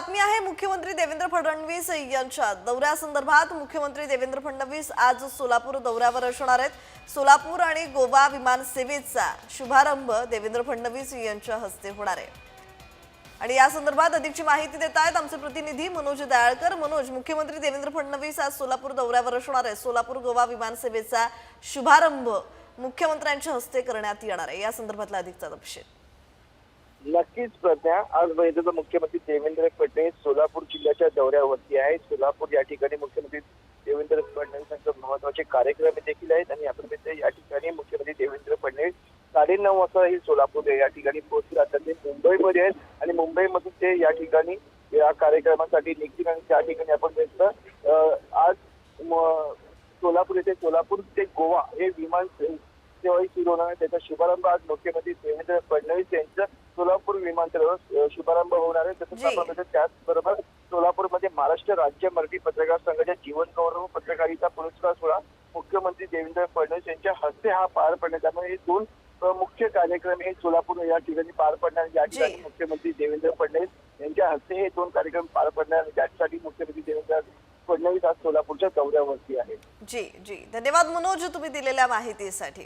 बातमी आहे मुख्यमंत्री देवेंद्र फडणवीस यांच्या दौऱ्यासंदर्भात। मुख्यमंत्री देवेंद्र फडणवीस आज सोलापूर दौऱ्यावर असणार आहेत। सोलापूर आणि गोवा विमान सेवेचा शुभारंभ देवेंद्र फडणवीस यांच्या हस्ते होणार आहे। आणि या संदर्भात अधिकची माहिती देत आहेत आमचे प्रतिनिधी मनोज दयाळकर। मनोज, मुख्यमंत्री देवेंद्र फडणवीस आज सोलापूर दौऱ्यावर असणार आहेत। सोलापूर गोवा विमान सेवेचा शुभारंभ मुख्यमंत्र्यांच्या हस्ते करण्यात येणार आहे। या संदर्भातला अधिकचा तपशील। नक्कीच प्रज्ञा, आज वैद्यकीय मुख्यमंत्री देवेंद्र फडणवीस सोलापूर जिल्ह्याच्या दौऱ्यावरती आहेत। सोलापूर या ठिकाणी मुख्यमंत्री देवेंद्र फडणवीसांचे महत्त्वाचे कार्यक्रम देखील आहेत आणि यापूर्वी या ठिकाणी मुख्यमंत्री देवेंद्र फडणवीस 9:30 वाजता ही सोलापूर या ठिकाणी पोहोचतील। आता ते मुंबईमध्ये आहेत आणि मुंबईमधून ते या ठिकाणी या कार्यक्रमासाठी निघतील आणि त्या ठिकाणी आपण बघतो आज सोलापूर ते गोवा हे विमान सेवाही सुरू होणार आहे। त्याचा शुभारंभ आज मुख्यमंत्री देवेंद्र फडणवीस यांच्या सोलापूर विमानतळावर शुभारंभ होणार आहे। तसंच आपण त्याचबरोबर सोलापूरमध्ये महाराष्ट्र राज्य मराठी पत्रकार संघाच्या जीवन गौरव पत्रकारिता पुरस्कार सोहळा मुख्यमंत्री देवेंद्र फडणवीस यांच्या हस्ते हा पार पडणार। त्यामुळे हे दोन मुख्य कार्यक्रम हे सोलापूर या ठिकाणी पार पडणार। या ठिकाणी मुख्यमंत्री देवेंद्र फडणवीस यांच्या हस्ते हे दोन कार्यक्रम पार पडणार। त्यासाठी मुख्यमंत्री देवेंद्र फडणवीस आज सोलापूरच्या दौऱ्यावरती आहेत। जी, धन्यवाद मनोज, तुम्ही दिलेल्या माहितीसाठी।